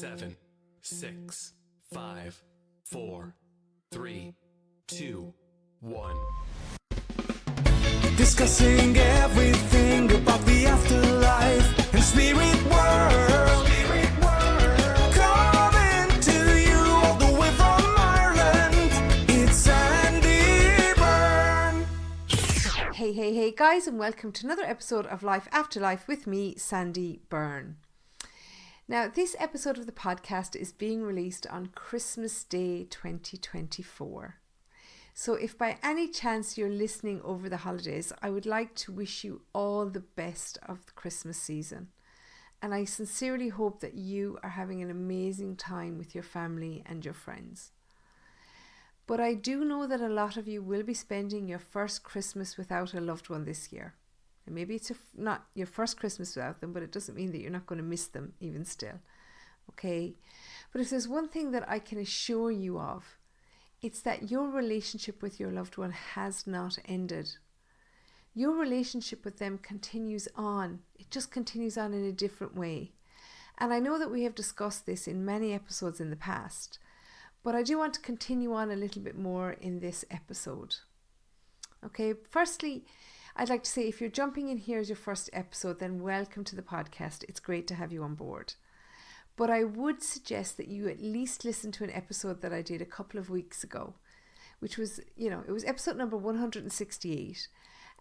7, 6, 5, 4, 3, 2, 1. Discussing everything about the afterlife and spirit world. Coming to you all the way from Ireland, it's Sandie Byrne. Hey guys, and welcome to another episode of Life After Life with me, Sandie Byrne. Now, this episode of the podcast is being released on Christmas Day 2024. So if by any chance you're listening over the holidays, I would like to wish you all the best of the Christmas season. And I sincerely hope that you are having an amazing time with your family and your friends. But I do know that a lot of you will be spending your first Christmas without a loved one this year. And maybe it's not your first Christmas without them, but it doesn't mean that you're not going to miss them even still. Okay? But if there's one thing that I can assure you of, it's that your relationship with your loved one has not ended. Your relationship with them continues on. It just continues on in a different way. And I know that we have discussed this in many episodes in the past, but I do want to continue on a little bit more in this episode. Okay, firstly, I'd like to say if you're jumping in here as your first episode, then welcome to the podcast. It's great to have you on board. But I would suggest that you at least listen to an episode that I did a couple of weeks ago, which was, it was episode number 168.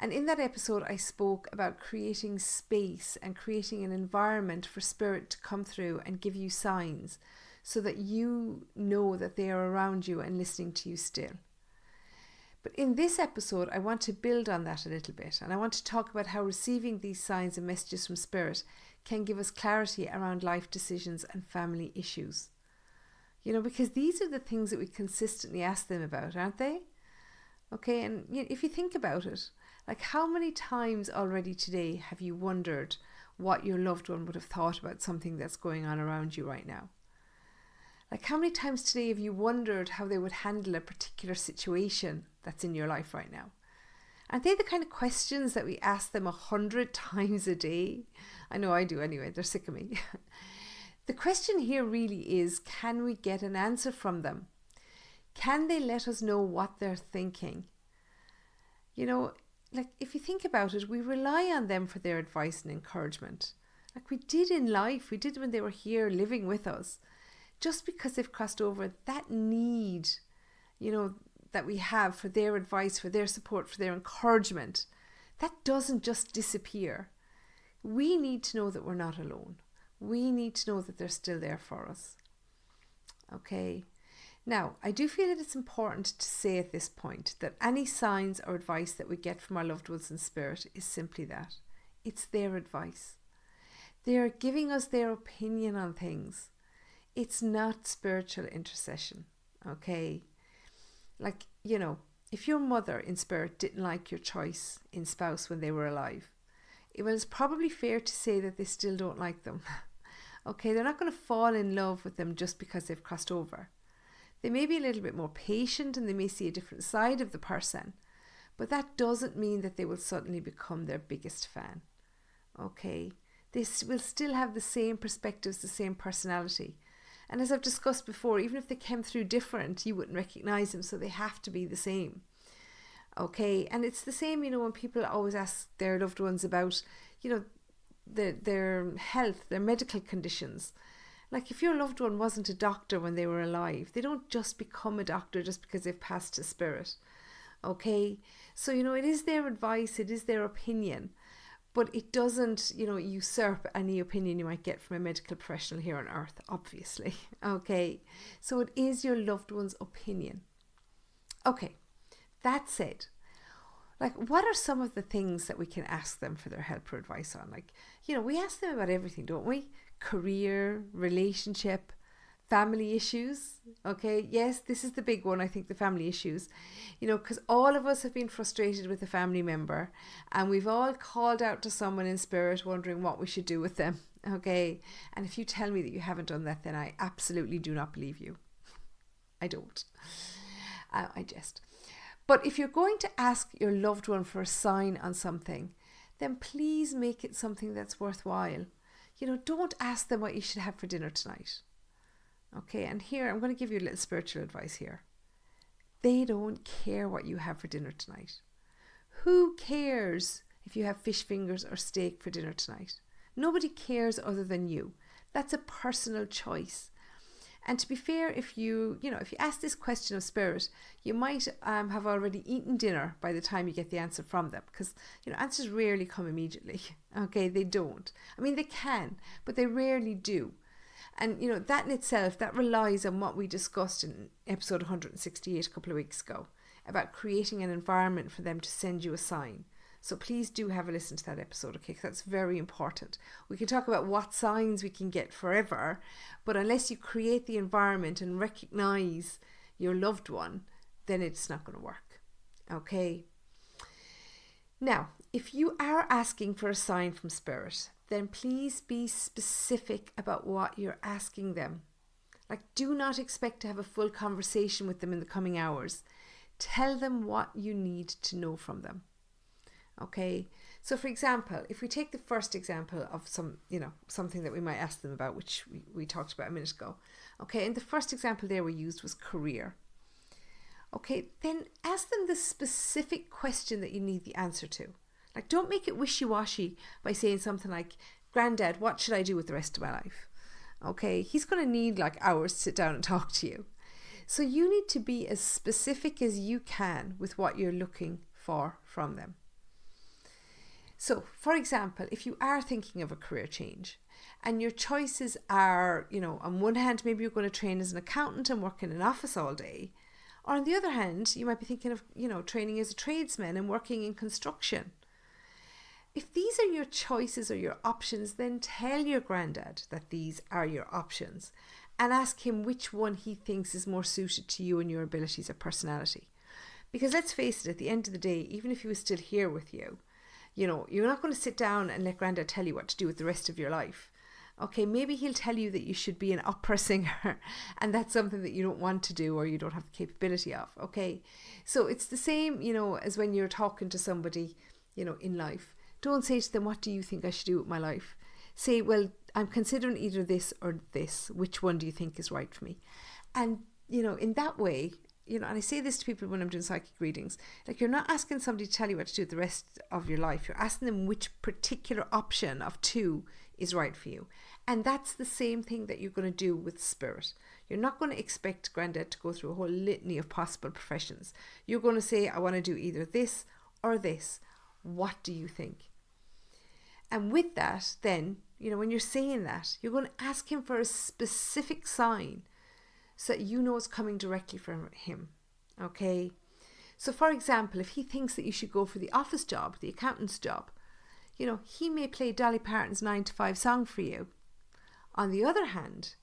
And in that episode, I spoke about creating space and creating an environment for spirit to come through and give you signs so that you know that they are around you and listening to you still. But in this episode, I want to build on that a little bit, and I want to talk about how receiving these signs and messages from Spirit can give us clarity around life decisions and family issues. Because these are the things that we consistently ask them about, aren't they? Okay, and if you think about it, like how many times already today have you wondered what your loved one would have thought about something that's going on around you right now? Like how many times today have you wondered how they would handle a particular situation that's in your life right now? Aren't they the kind of questions that we ask them 100 times a day? I know I do anyway, they're sick of me. The question here really is, can we get an answer from them? Can they let us know what they're thinking? Like if you think about it, we rely on them for their advice and encouragement. Like we did in life, we did when they were here living with us. Just because they've crossed over, that need, that we have for their advice, for their support, for their encouragement, that doesn't just disappear. We need to know that we're not alone. We need to know that they're still there for us. Okay. Now, I do feel that it's important to say at this point that any signs or advice that we get from our loved ones in spirit is simply that. It's their advice. They are giving us their opinion on things. It's not spiritual intercession, okay? Like, if your mother in spirit didn't like your choice in spouse when they were alive, it was probably fair to say that they still don't like them, okay? They're not going to fall in love with them just because they've crossed over. They may be a little bit more patient and they may see a different side of the person, but that doesn't mean that they will suddenly become their biggest fan, okay? They will still have the same perspectives, the same personality. And as I've discussed before, even if they came through different, you wouldn't recognize them, so they have to be the same. Okay, and it's the same, when people always ask their loved ones about, their health, their medical conditions. Like if your loved one wasn't a doctor when they were alive, they don't just become a doctor just because they've passed to spirit. Okay, so, it is their advice, it is their opinion. But it doesn't, usurp any opinion you might get from a medical professional here on earth, obviously. Okay, so it is your loved one's opinion. Okay, that said, like what are some of the things that we can ask them for their help or advice on? Like, we ask them about everything, don't we? Career, relationship, family issues. Okay, yes, this is the big one, I think, the family issues. Because all of us have been frustrated with a family member and we've all called out to someone in spirit wondering what we should do with them. Okay, and if you tell me that you haven't done that, then I absolutely do not believe you. I don't. I jest. But if you're going to ask your loved one for a sign on something, then please make it something that's worthwhile. Don't ask them what you should have for dinner tonight. Okay, and here I'm going to give you a little spiritual advice here. They don't care what you have for dinner tonight. Who cares if you have fish fingers or steak for dinner tonight? Nobody cares other than you. That's a personal choice. And to be fair, if you ask this question of spirit, you might have already eaten dinner by the time you get the answer from them, because answers rarely come immediately. Okay, they don't. I mean, they can, but they rarely do. And that in itself, that relies on what we discussed in episode 168 a couple of weeks ago about creating an environment for them to send you a sign. So please do have a listen to that episode, okay? 'Cause that's very important. We can talk about what signs we can get forever, but unless you create the environment and recognize your loved one, then it's not going to work, okay? Now, if you are asking for a sign from spirit, then please be specific about what you're asking them. Like, do not expect to have a full conversation with them in the coming hours. Tell them what you need to know from them. Okay, so for example, if we take the first example of something that we might ask them about, which we talked about a minute ago. Okay, and the first example there we used was career. Okay, then ask them the specific question that you need the answer to. Like, don't make it wishy-washy by saying something like, Granddad, what should I do with the rest of my life? Okay, he's going to need like hours to sit down and talk to you. So you need to be as specific as you can with what you're looking for from them. So, for example, if you are thinking of a career change and your choices are, on one hand, maybe you're going to train as an accountant and work in an office all day. Or on the other hand, you might be thinking of, training as a tradesman and working in construction. If these are your choices or your options, then tell your granddad that these are your options and ask him which one he thinks is more suited to you and your abilities or personality. Because let's face it, at the end of the day, even if he was still here with you, you're not going to sit down and let Granddad tell you what to do with the rest of your life. Okay, maybe he'll tell you that you should be an opera singer and that's something that you don't want to do or you don't have the capability of. Okay, so it's the same, as when you're talking to somebody, in life. Don't say to them, what do you think I should do with my life? Say, well, I'm considering either this or this. Which one do you think is right for me? And, in that way, and I say this to people when I'm doing psychic readings, like, you're not asking somebody to tell you what to do the rest of your life. You're asking them which particular option of two is right for you. And that's the same thing that you're going to do with spirit. You're not going to expect Granddad to go through a whole litany of possible professions. You're going to say, I want to do either this or this. What do you think? And with that, then, when you're saying that, you're going to ask him for a specific sign so that you know it's coming directly from him. Okay? So, for example, if he thinks that you should go for the office job, the accountant's job, he may play Dolly Parton's 9 to 5 song for you. On the other hand,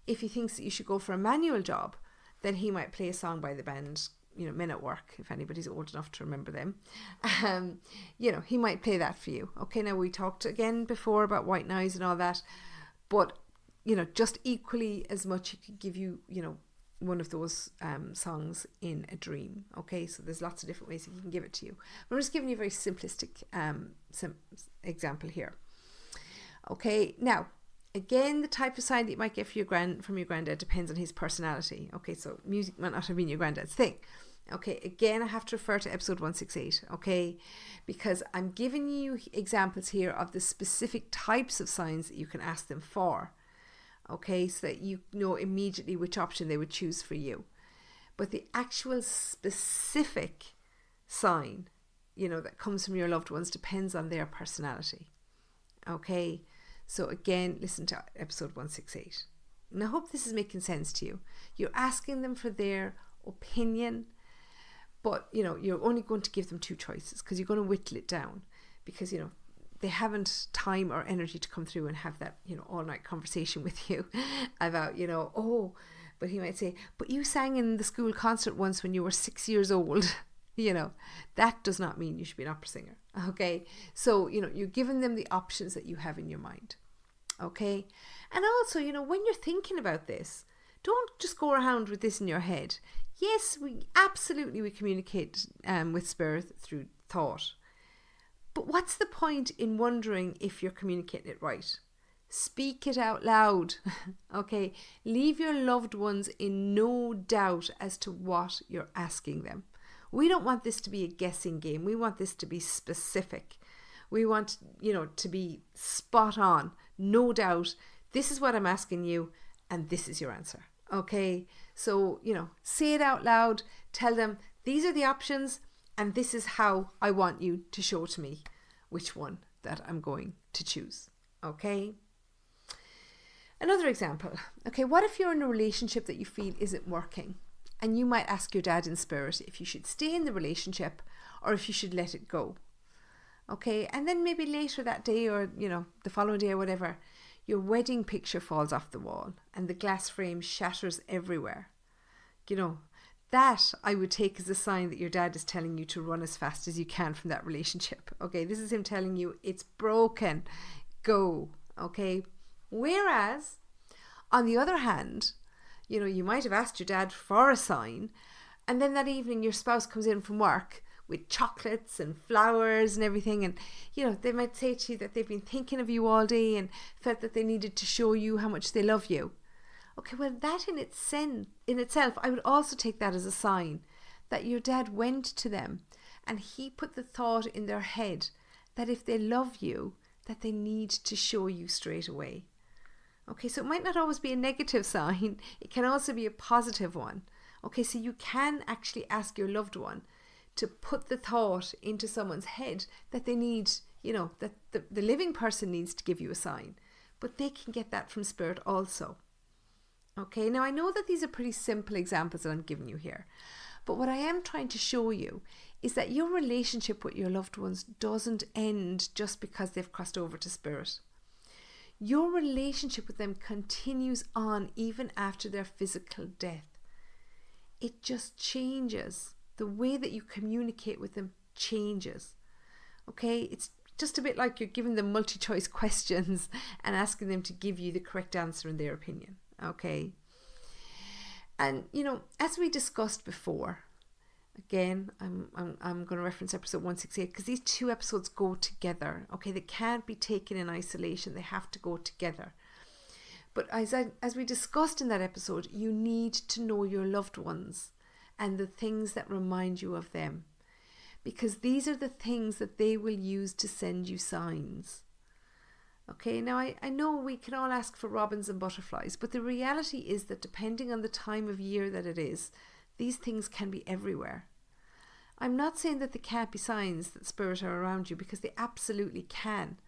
if he thinks that you should go for a manual job, then he might play a song by the band, Men at Work, if anybody's old enough to remember them. He might play that for you. Okay, now we talked again before about white noise and all that, but, just equally as much he could give you, one of those songs in a dream. Okay, so there's lots of different ways he can give it to you. But I'm just giving you a very simplistic example here. Okay, now, again, the type of sign that you might get from your granddad depends on his personality. Okay, so music might not have been your granddad's thing. Okay, again, I have to refer to episode 168, okay, because I'm giving you examples here of the specific types of signs that you can ask them for. Okay, so that you know immediately which option they would choose for you. But the actual specific sign, that comes from your loved ones depends on their personality. Okay, so again, listen to episode 168. And I hope this is making sense to you. You're asking them for their opinion, but, you're only going to give them two choices because you're going to whittle it down because, they haven't time or energy to come through and have that, all night conversation with you about, but he might say, but you sang in the school concert once when you were 6 years old. That does not mean you should be an opera singer. Okay. So, you're giving them the options that you have in your mind. Okay. And also, when you're thinking about this, don't just go around with this in your head. Yes, we communicate with spirit through thought. But what's the point in wondering if you're communicating it right? Speak it out loud. Okay, leave your loved ones in no doubt as to what you're asking them. We don't want this to be a guessing game. We want this to be specific. We want, to be spot on. No doubt. This is what I'm asking you, and this is your answer. Okay, so, say it out loud. Tell them these are the options, and this is how I want you to show to me which one that I'm going to choose. Okay. Another example. Okay, what if you're in a relationship that you feel isn't working? And you might ask your dad in spirit if you should stay in the relationship or if you should let it go. Okay, and then maybe later that day or, the following day or whatever, your wedding picture falls off the wall and the glass frame shatters everywhere. That I would take as a sign that your dad is telling you to run as fast as you can from that relationship. Okay, this is him telling you it's broken. Go. Okay. Whereas, on the other hand, you might have asked your dad for a sign, and then that evening your spouse comes in from work with chocolates and flowers and everything, and they might say to you that they've been thinking of you all day and felt that they needed to show you how much they love you. Okay, well, that in itself, I would also take that as a sign that your dad went to them and he put the thought in their head that if they love you, that they need to show you straight away. Okay, so it might not always be a negative sign. It can also be a positive one. Okay, so you can actually ask your loved one to put the thought into someone's head that they need, that the living person needs to give you a sign. But they can get that from spirit also. Okay, now I know that these are pretty simple examples that I'm giving you here. But what I am trying to show you is that your relationship with your loved ones doesn't end just because they've crossed over to spirit. Your relationship with them continues on even after their physical death. It just changes. The way that you communicate with them changes. Okay, it's just a bit like you're giving them multi-choice questions and asking them to give you the correct answer in their opinion. Okay. And as we discussed before, again, I'm going to reference episode 168 because these two episodes go together. Okay, they can't be taken in isolation. They have to go together. But as we discussed in that episode, you need to know your loved ones and the things that remind you of them, because these are the things that they will use to send you signs. Okay, now I know we can all ask for robins and butterflies, but the reality is that depending on the time of year that it is, these things can be everywhere. I'm not saying that they can't be signs that spirit are around you, because they absolutely can.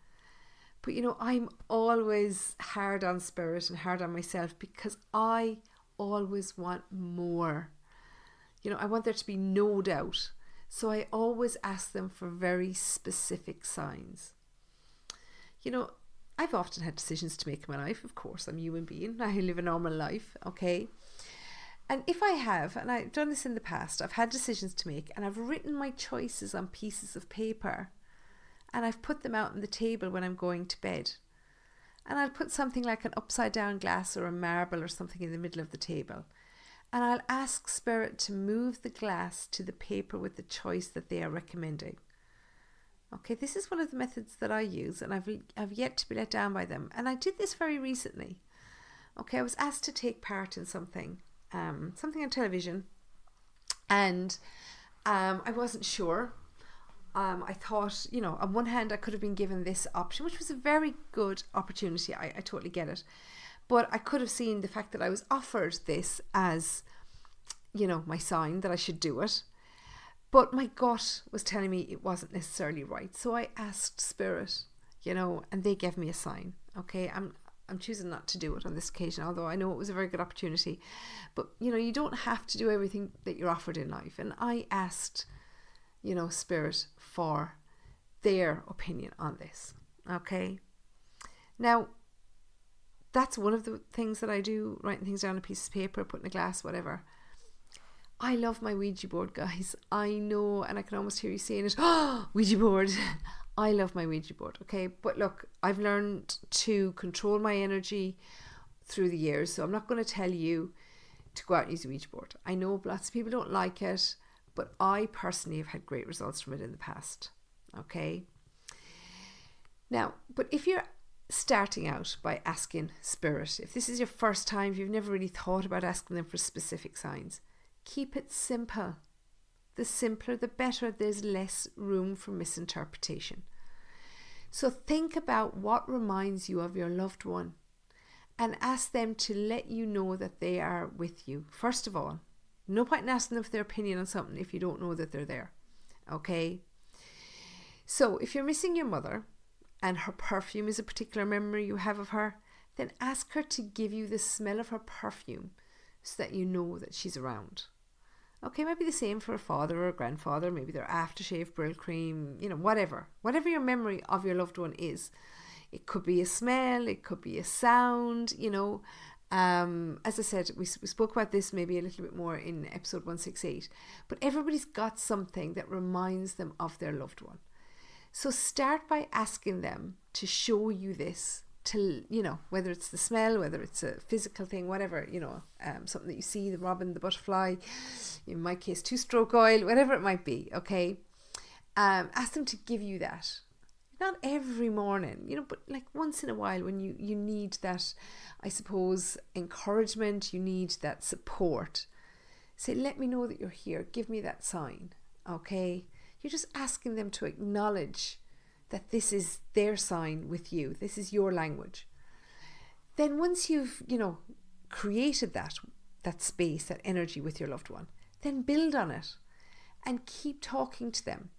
But I'm always hard on spirit and hard on myself because I always want more. I want there to be no doubt. So I always ask them for very specific signs. I've often had decisions to make in my life. Of course, I'm a human being. I live a normal life, okay? And if I have, and I've done this in the past, I've had decisions to make and I've written my choices on pieces of paper and I've put them out on the table when I'm going to bed. And I'll put something like an upside down glass or a marble or something in the middle of the table. And I'll ask spirit to move the glass to the paper with the choice that they are recommending. Okay, this is one of the methods that I use, and I've yet to be let down by them. And I did this very recently. Okay, I was asked to take part in something on television, and I wasn't sure. I thought, on one hand, I could have been given this option, which was a very good opportunity. I totally get it. But I could have seen the fact that I was offered this as, my sign that I should do it. But my gut was telling me it wasn't necessarily right. So I asked spirit, and they gave me a sign. Okay, I'm choosing not to do it on this occasion, although I know it was a very good opportunity. But, you don't have to do everything that you're offered in life. And I asked, spirit for their opinion on this. Okay. Now, that's one of the things that I do, writing things down on a piece of paper, putting a glass, whatever. I love my Ouija board, guys. I know, and I can almost hear you saying it. Oh, Ouija board. I love my Ouija board, okay? But look, I've learned to control my energy through the years, so I'm not going to tell you to go out and use a Ouija board. I know lots of people don't like it, but I personally have had great results from it in the past, okay? Now, but if you're starting out by asking Spirit. If this is your first time, if you've never really thought about asking them for specific signs, keep it simple. The simpler, the better. There's less room for misinterpretation. So think about what reminds you of your loved one and ask them to let you know that they are with you. First of all, no point in asking them for their opinion on something if you don't know that they're there. Okay? So if you're missing your mother and her perfume is a particular memory you have of her, then ask her to give you the smell of her perfume so that you know that she's around. Okay, might be the same for a father or a grandfather, maybe their aftershave, Brill cream, whatever your memory of your loved one is. It could be a smell, it could be a sound, as I said, we spoke about this maybe a little bit more in episode 168, but everybody's got something that reminds them of their loved one. So start by asking them to show you this, to, whether it's the smell, whether it's a physical thing, whatever, something that you see, the robin, the butterfly, in my case, 2-stroke oil, whatever it might be, okay? Ask them to give you that. Not every morning, but like once in a while when you need that, I suppose, encouragement, you need that support. Say, let me know that you're here. Give me that sign, okay? You're just asking them to acknowledge that this is their sign with you. This is your language. Then once you've, created that space, that energy with your loved one, then build on it and keep talking to them.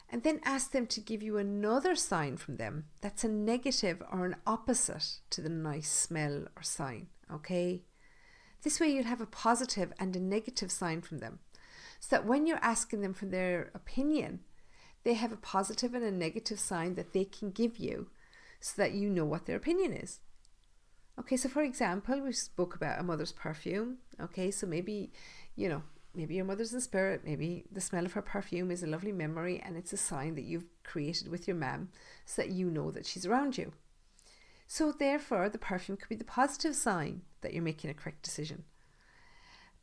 And then ask them to give you another sign from them that's a negative or an opposite to the nice smell or sign, okay? This way you'll have a positive and a negative sign from them, so that when you're asking them for their opinion, they have a positive and a negative sign that they can give you so that you know what their opinion is. Okay, so for example, we spoke about a mother's perfume. Okay, so maybe, maybe your mother's in spirit, maybe the smell of her perfume is a lovely memory and it's a sign that you've created with your mum so that you know that she's around you. So therefore, the perfume could be the positive sign that you're making a correct decision.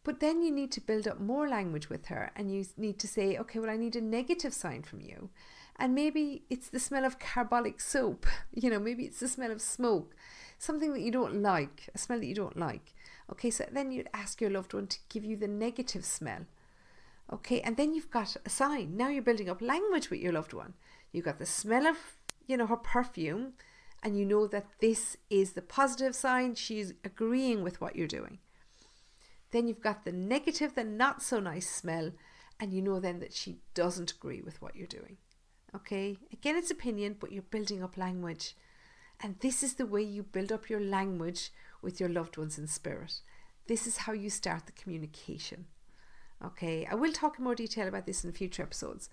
But then you need to build up more language with her and you need to say, okay, well, I need a negative sign from you. And maybe it's the smell of carbolic soap, maybe it's the smell of smoke, something that you don't like, a smell that you don't like. Okay, so then you'd ask your loved one to give you the negative smell. Okay, and then you've got a sign. Now you're building up language with your loved one. You've got the smell of, her perfume, and you know that this is the positive sign. She's agreeing with what you're doing. Then you've got the negative, the not so nice smell, and you know then that she doesn't agree with what you're doing. Okay, again, it's opinion, but you're building up language. And this is the way you build up your language with your loved ones in spirit. This is how you start the communication. Okay, I will talk in more detail about this in future episodes.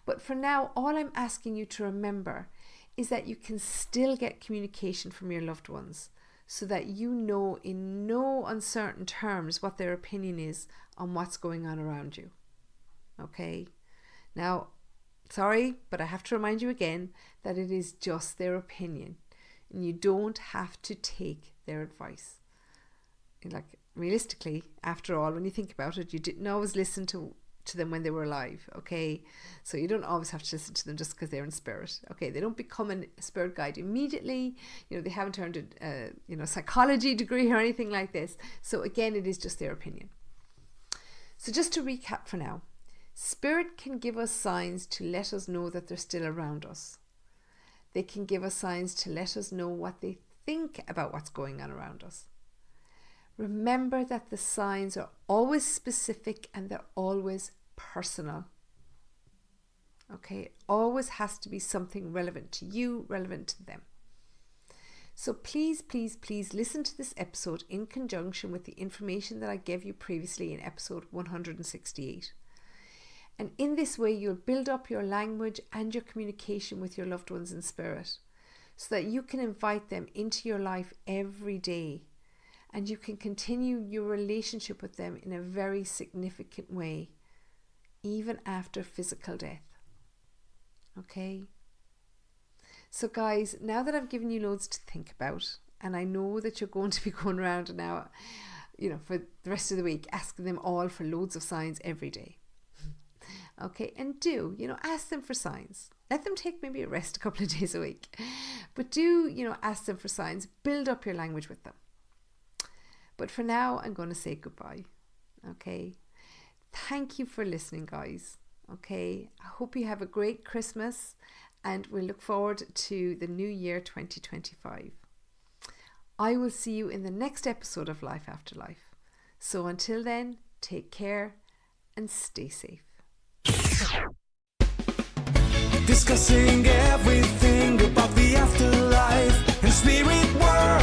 But for now, all I'm asking you to remember is that you can still get communication from your loved ones, so that you know in no uncertain terms what their opinion is on what's going on around you. Okay? Now, sorry, but I have to remind you again that it is just their opinion. And you don't have to take their advice. Like, realistically, after all, when you think about it, you didn't always listen to them when they were alive, okay? So you don't always have to listen to them just because they're in spirit, okay? They don't become a spirit guide immediately. They haven't earned a psychology degree or anything like this. So again, it is just their opinion. So just to recap for now, spirit can give us signs to let us know that they're still around us. They can give us signs to let us know what they think about what's going on around us. Remember that the signs are always specific and they're always personal. Okay, it always has to be something relevant to you, relevant to them. So please, please, please listen to this episode in conjunction with the information that I gave you previously in episode 168. And in this way, you'll build up your language and your communication with your loved ones in spirit, so that you can invite them into your life every day, and you can continue your relationship with them in a very significant way, even after physical death. Okay? So guys, now that I've given you loads to think about, and I know that you're going to be going around now, for the rest of the week, asking them all for loads of signs every day. Okay, and ask them for signs. Let them take maybe a rest a couple of days a week. But do, ask them for signs. Build up your language with them. But for now, I'm going to say goodbye. Okay. Thank you for listening, guys. Okay. I hope you have a great Christmas and we look forward to the new year 2025. I will see you in the next episode of Life After Life. So until then, take care and stay safe. Discussing everything about the afterlife and spirit world.